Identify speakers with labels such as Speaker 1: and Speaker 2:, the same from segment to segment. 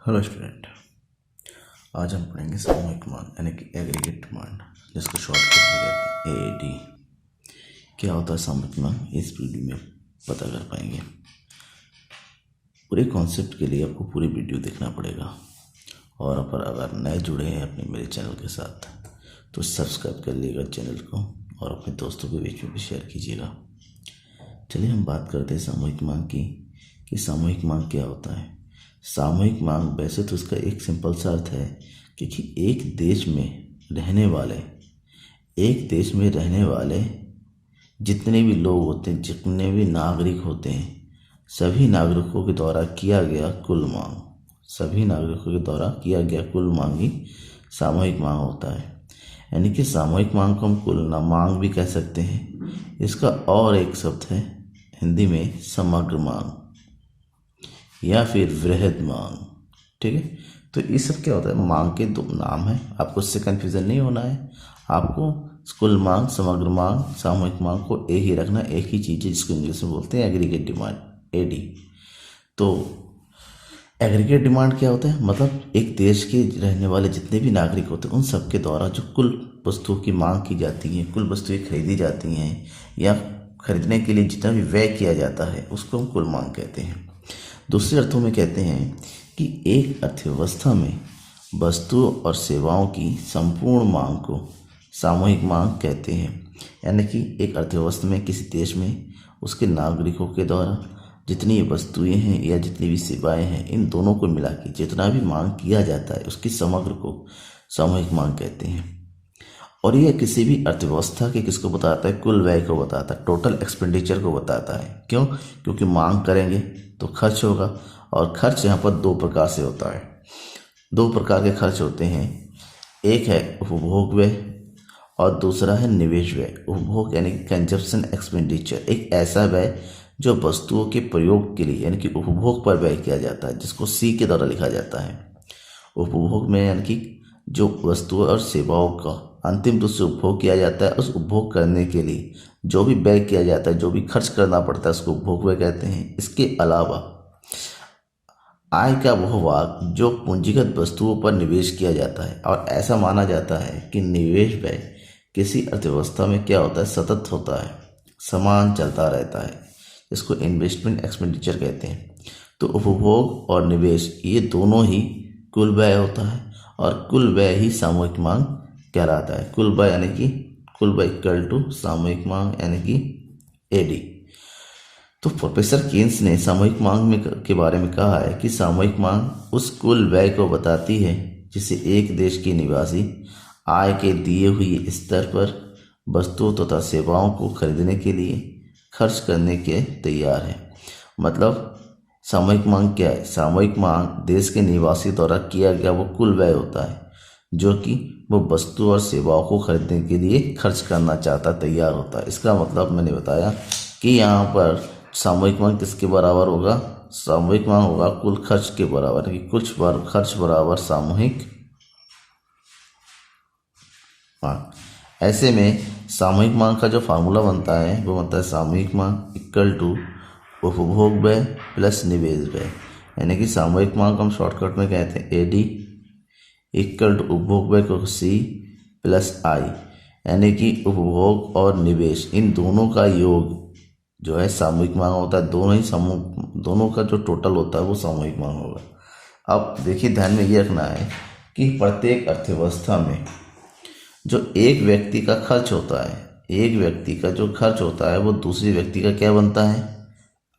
Speaker 1: Hello student. आज हम पढ़ेंगे सामूहिक मांग यानी कि एग्रीगेट डिमांड, जिसको शॉर्टकट में कहते हैं AAD। क्या होता है सामूहिक मांग, इस वीडियो में पता कर पाएंगे। पूरे कॉन्सेप्ट के लिए आपको पूरी वीडियो देखना पड़ेगा। और अगर नए जुड़े हैं अपने मेरे चैनल के साथ तो सब्सक्राइब कर लीजिएगा चैनल को और अपने दोस्तों के बीच में भी शेयर कीजिएगा। चलिए हम बात करते हैं सामूहिक मांग की कि सामूहिक मांग क्या होता है। सामूहिक मांग वैसे तो इसका एक सिंपल सा अर्थ है कि एक देश में रहने वाले जितने भी लोग होते हैं, जितने भी नागरिक होते हैं, सभी नागरिकों के द्वारा किया गया कुल मांग ही सामूहिक मांग होता है। यानी कि सामूहिक मांग को हम कुल मांग भी कह सकते हैं। इसका और एक शब्द है हिंदी में समग्र मांग या फिर वृहद मांग। ठीक है, तो ये सब क्या होता है, मांग के दो नाम है, आपको इससे कंफ्यूजन नहीं होना है। आपको कुल मांग, समग्र मांग, सामूहिक मांग को एक ही रखना, एक ही चीज़ है जिसको इंग्लिश में बोलते हैं एग्रीगेट डिमांड, AD। तो एग्रीगेट डिमांड क्या होता है, मतलब एक देश के रहने वाले जितने भी नागरिक होते हैं उन सबके द्वारा जो कुल वस्तुओं की मांग की जाती है, कुल वस्तुएं खरीदी जाती हैं या खरीदने के लिए जितना भी व्यय किया जाता है उसको हम कुल मांग कहते हैं। दूसरे अर्थों में कहते हैं कि एक अर्थव्यवस्था में वस्तुओं और सेवाओं की संपूर्ण मांग को सामूहिक मांग कहते हैं। यानी कि एक अर्थव्यवस्था में, किसी देश में उसके नागरिकों के द्वारा जितनी वस्तुएं हैं या जितनी भी सेवाएं हैं, इन दोनों को मिला के जितना भी मांग किया जाता है उसकी समग्र को सामूहिक मांग कहते हैं। और यह किसी भी अर्थव्यवस्था के किसको बताता है, कुल व्यय को बताता है, टोटल एक्सपेंडिचर को बताता है। क्यों? क्योंकि मांग करेंगे तो खर्च होगा, और खर्च यहाँ पर दो प्रकार से होता है। दो प्रकार के खर्च होते हैं, एक है उपभोग व्यय और दूसरा है निवेश व्यय। उपभोग यानी कि कंजप्शन एक्सपेंडिचर, एक ऐसा व्यय जो वस्तुओं के प्रयोग के लिए यानी कि उपभोग पर व्यय किया जाता है, जिसको C के द्वारा लिखा जाता है। उपभोग में यानी कि जो वस्तुओं और सेवाओं का अंतिम रूप से उपभोग किया जाता है, उस उपभोग करने के लिए जो भी व्यय किया जाता है, जो भी खर्च करना पड़ता है, उसको उपभोग व्यय कहते हैं। इसके अलावा आय का वह भाग जो पूंजीगत वस्तुओं पर निवेश किया जाता है, और ऐसा माना जाता है कि निवेश व्यय किसी अर्थव्यवस्था में क्या होता है, सतत होता है, समान चलता रहता है, इसको इन्वेस्टमेंट एक्सपेंडिचर कहते हैं। तो उपभोग और निवेश ये दोनों ही कुल व्यय होता है, और कुल व्यय ही सामूहिक मांग कहलाता है। कुल व्यय यानी कि कुल व्यय इक्वल टू सामूहिक मांग यानी कि AD। तो प्रोफेसर केन्स ने सामूहिक मांग में के बारे में कहा है कि सामूहिक मांग उस कुल व्यय को बताती है जिसे एक देश के निवासी आय के दिए हुए स्तर पर वस्तुओं तथा सेवाओं को खरीदने के लिए खर्च करने के तैयार है। मतलब सामूहिक मांग क्या है? सामूहिक मांग देश के निवासी द्वारा किया गया वो कुल व्यय होता है जो कि वो वस्तु और सेवाओं को खरीदने के लिए खर्च करना चाहता, तैयार होता है। इसका मतलब मैंने बताया कि यहाँ पर सामूहिक मांग किसके बराबर होगा? सामूहिक मांग होगा कुल खर्च के बराबर, कि कुछ खर्च बराबर सामूहिक मांग। ऐसे में सामूहिक मांग का जो फार्मूला बनता है वो बनता है सामूहिक मांग इक्वल टू उपभोग व्यय प्लस निवेश व्यय। यानी कि सामूहिक मांग हम शॉर्टकट में कहते हैं AD इक्वल टू उपभोग व्यय को C प्लस I। यानी कि उपभोग और निवेश इन दोनों का योग जो है सामूहिक मांग होता है। दोनों का जो टोटल होता है वो सामूहिक मांग होगा। अब देखिए, ध्यान में ये रखना है कि प्रत्येक अर्थव्यवस्था में जो एक व्यक्ति का खर्च होता है, एक व्यक्ति का जो खर्च होता है वो दूसरे व्यक्ति का क्या बनता है?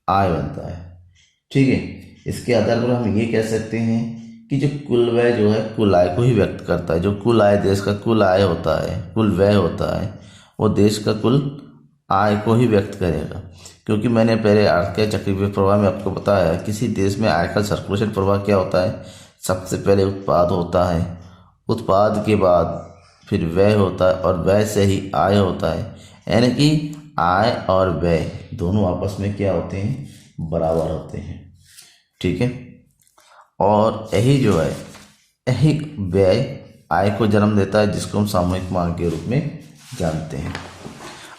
Speaker 1: आय बनता है। ठीक है, इसके आधार पर हम ये कह सकते हैं कि जो कुल व्यय जो है कुल आय को ही व्यक्त करता है। जो कुल आय देश का कुल आय होता है, कुल व्यय होता है, वो देश का कुल आय को ही व्यक्त करेगा। क्योंकि मैंने पहले आर्थिक चक्रवृद्धि प्रवाह में आपको बताया है, किसी देश में आय का सर्कुलेशन प्रवाह क्या होता है? सबसे पहले उत्पाद होता है, उत्पाद के बाद फिर व्यय होता है, और व्यय से ही आय होता है। यानी कि आय और व्यय दोनों आपस में क्या होते हैं? बराबर होते हैं। ठीक है, और यही जो है, यही व्यय आय को जन्म देता है, जिसको हम सामूहिक मांग के रूप में जानते हैं।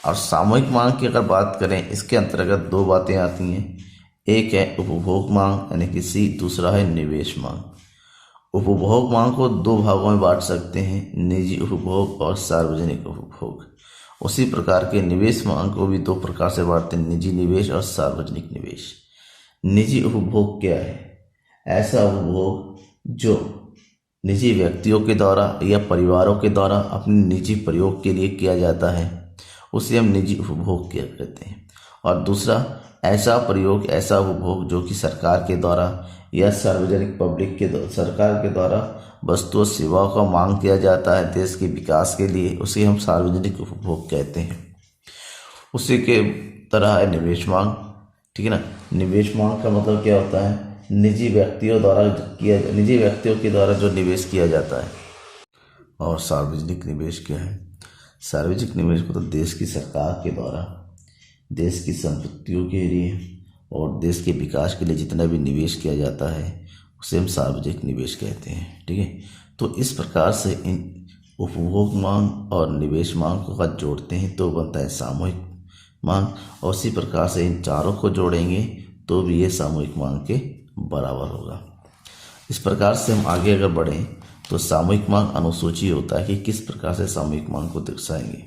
Speaker 1: और सामूहिक मांग की अगर बात करें, इसके अंतर्गत दो बातें आती हैं। एक है उपभोग मांग यानी कि C, दूसरा है निवेश मांग। उपभोग मांग को दो भागों में बांट सकते हैं, निजी उपभोग और सार्वजनिक उपभोग। उसी प्रकार के निवेश मांग को भी दो प्रकार से बांटते हैं, निजी निवेश और सार्वजनिक निवेश। निजी उपभोग क्या है? ऐसा उपभोग जो निजी व्यक्तियों के द्वारा या परिवारों के द्वारा अपने निजी प्रयोग के लिए किया जाता है, उसे हम निजी उपभोग क्या कहते हैं। और दूसरा ऐसा प्रयोग, ऐसा उपभोग जो कि सरकार के द्वारा या सार्वजनिक पब्लिक के सरकार के द्वारा वस्तु और सेवाओं का मांग किया जाता है देश के विकास के लिए, उसे हम सार्वजनिक उपभोग कहते हैं। उसी के तरह है निवेश मांग, ठीक है ना। निवेश मांग का मतलब क्या होता है? निजी व्यक्तियों के द्वारा जो निवेश किया जाता है। और सार्वजनिक निवेश क्या है? सार्वजनिक निवेश को तो देश की सरकार के द्वारा देश की संपत्तियों के लिए और देश के विकास के लिए जितना भी निवेश किया जाता है उसे हम सार्वजनिक निवेश कहते हैं, ठीक है। तो इस प्रकार से इन उपभोग मांग और निवेश मांग को अगर जोड़ते हैं तो बनता है सामूहिक मांग, और उसी प्रकार से इन चारों को जोड़ेंगे तो भी ये सामूहिक मांग के बराबर होगा। इस प्रकार से हम आगे अगर बढ़ें तो सामूहिक मांग अनुसूची होता है कि किस प्रकार से सामूहिक मांग को दर्शाएंगे।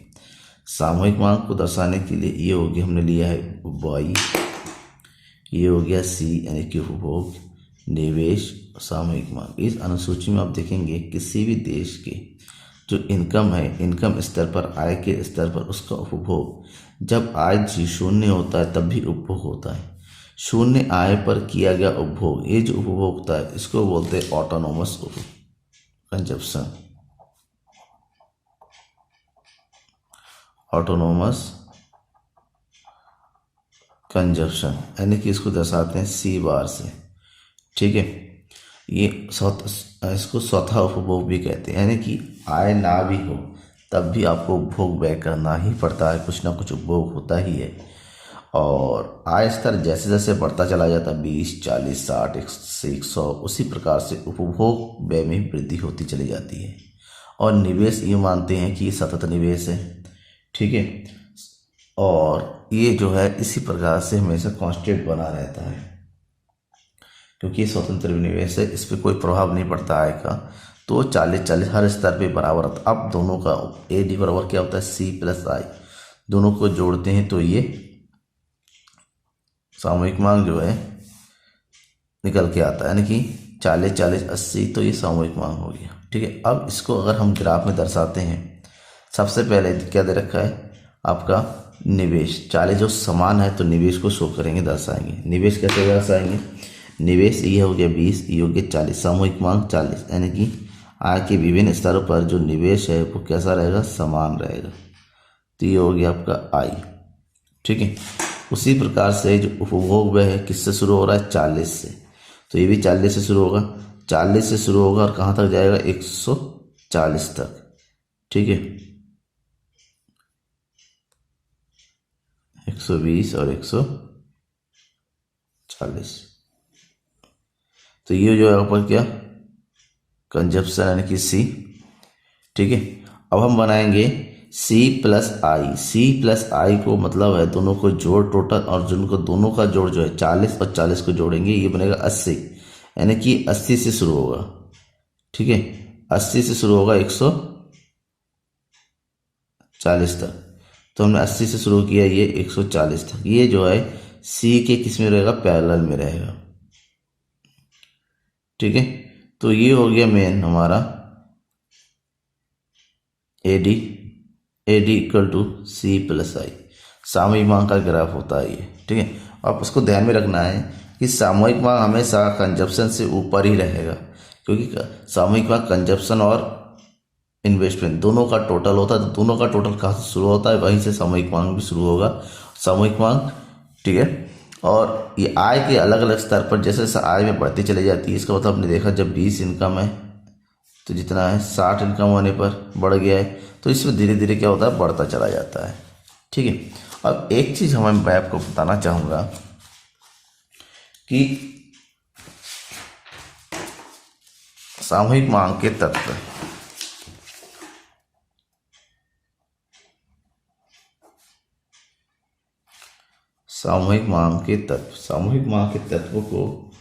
Speaker 1: सामूहिक मांग को दर्शाने के लिए ये हो गया, हमने लिया है वाई, ये हो गया सी यानी कि उपभोग, निवेश, सामूहिक मांग। इस अनुसूची में आप देखेंगे किसी भी देश के जो इनकम है, इनकम स्तर पर, आय के स्तर पर उसका उपभोग, जब आय शून्य होता है तब भी उपभोग होता है। शून्य आय पर किया गया उपभोग, ये जो उपभोग होता है इसको बोलते हैं ऑटोनोमस कंजप्शन, ऑटोनोमस कंजप्शन, यानी कि इसको दर्शाते हैं सी बार से, ठीक है। ये इसको स्वतः उपभोग भी कहते हैं, यानी कि आय ना भी हो तब भी आपको उपभोग व्यय करना ही पड़ता है, कुछ ना कुछ उपभोग होता ही है। और आय स्तर जैसे जैसे बढ़ता चला जाता है 20, 40, 60, 100, उसी प्रकार से उपभोग व्यय में वृद्धि होती चली जाती है। और निवेश ये मानते हैं कि ये सतत निवेश है, ठीक है, और ये जो है इसी प्रकार से हमेशा कांस्टेंट बना रहता है, क्योंकि ये स्वतंत्र निवेश है, इस पर कोई प्रभाव नहीं पड़ता आय का। तो 40-40 हर स्तर पे बराबर होता है। अब दोनों का ए डी बराबर क्या होता है? सी प्लस आई, दोनों को जोड़ते हैं तो ये सामूहिक मांग जो है निकल के आता है, यानी कि 40-40 80, तो ये सामूहिक मांग हो गया, ठीक है। अब इसको अगर हम ग्राफ में दर्शाते हैं, सबसे पहले क्या दे रखा है आपका निवेश 40 जो समान है, तो निवेश को शो करेंगे, दर्शाएंगे। निवेश कैसे दर्शाएंगे? निवेश ये हो गया 20, ये हो गया 40, सामूहिक मांग 40, यानी कि आय के विभिन्न स्तरों पर जो निवेश है वो कैसा रहेगा? समान रहेगा। तो ये हो गया आपका आई, ठीक है। उसी प्रकार से जो उपभोग व्यय है किससे शुरू हो रहा है? 40 से, तो ये भी 40 से शुरू होगा, 40 से शुरू होगा और कहाँ तक जाएगा? 140 तक, ठीक है। 120 और 140, तो ये जो है ऊपर क्या? कंजप्शन यानी कि सी, ठीक है। अब हम बनाएंगे C प्लस आई। C प्लस आई को मतलब है दोनों को जोड़ टोटल, और जिनको दोनों का जोड़ जो है 40 और 40 को जोड़ेंगे, ये बनेगा 80, यानी कि 80 से शुरू होगा, ठीक है। 80 से शुरू होगा 140 तक, तो हमने 80 से शुरू किया, ये 140 तक, ये जो है C के किस में रहेगा? पैरेलल में रहेगा, ठीक है। तो ये हो गया मेन हमारा AD equal to C plus I, सामूहिक मांग का ग्राफ होता है ये, ठीक है। आप उसको ध्यान में रखना है कि सामूहिक मांग हमेशा कंजप्शन से ऊपर ही रहेगा, क्योंकि सामूहिक मांग कंजप्शन और इन्वेस्टमेंट दोनों का टोटल होता है, तो दोनों का टोटल कहाँ से शुरू होता है? वहीं से सामूहिक मांग भी शुरू होगा, सामूहिक मांग, ठीक है। और ये आय के अलग अलग स्तर पर जैसे जैसे आय में बढ़ती चली जाती है, इसका मतलब हमने देखा जब 20 इनकम है तो जितना है 60 इनकम होने पर बढ़ गया है, तो इसमें धीरे धीरे क्या होता है? बढ़ता चला जाता है, ठीक है। अब एक चीज मैं आपको बताना चाहूंगा कि सामूहिक मांग के तत्व, सामूहिक मांग के तत्वों को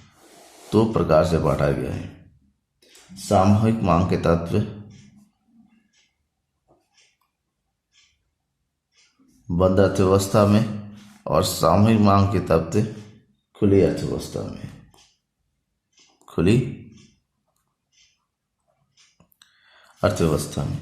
Speaker 1: दो प्रकार से बांटा गया है। सामूहिक मांग के तत्व बंद अर्थव्यवस्था में और सामूहिक मांग के तत्व खुली अर्थव्यवस्था में। खुली अर्थव्यवस्था में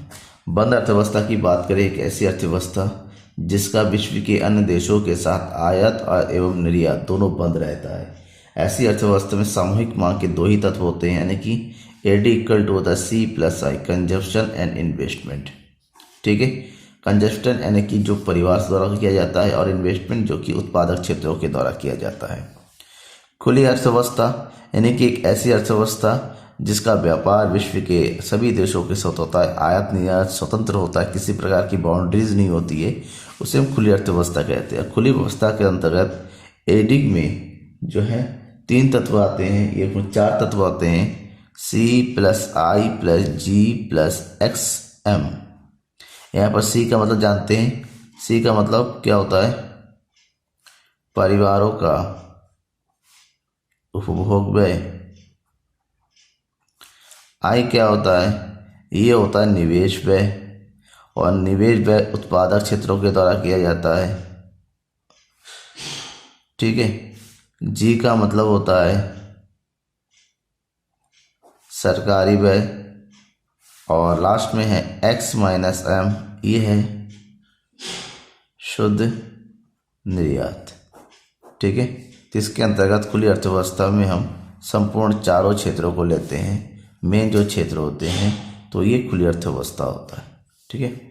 Speaker 1: बंद अर्थव्यवस्था की बात करें, एक ऐसी अर्थव्यवस्था जिसका विश्व के अन्य देशों के साथ आयात और एवं निर्यात दोनों बंद रहता है। ऐसी अर्थव्यवस्था में सामूहिक मांग के दो ही तत्व होते हैं, यानी कि AD इक्वल टू होता है C+I, कंजप्शन एंड इन्वेस्टमेंट। ठीक है, कंजप्शन यानी कि जो परिवार द्वारा किया जाता है और इन्वेस्टमेंट जो कि उत्पादक क्षेत्रों के द्वारा किया जाता है। खुली अर्थव्यवस्था यानी कि एक ऐसी अर्थव्यवस्था जिसका व्यापार विश्व के सभी देशों के साथ होता है, आयात निर्यात स्वतंत्र होता है, किसी प्रकार की बाउंड्रीज नहीं होती है, उसे हम खुली अर्थव्यवस्था कहते हैं। खुली व्यवस्था के अंतर्गत AD में जो है 3 तत्व आते हैं, ये 4 तत्व आते हैं, C+I+G+XM। यहाँ पर C का मतलब जानते हैं, C का मतलब क्या होता है, परिवारों का उपभोग व्यय। I क्या होता है, ये होता है निवेश व्यय, और निवेश व्यय उत्पादक क्षेत्रों के द्वारा किया जाता है। ठीक है, G का मतलब होता है सरकारी व्यय, और लास्ट में है X-M, ये है शुद्ध निर्यात। ठीक है, तो इसके अंतर्गत खुली अर्थव्यवस्था में हम संपूर्ण चारों क्षेत्रों को लेते हैं। मेन जो क्षेत्र होते हैं तो ये खुली अर्थव्यवस्था होता है। ठीक है।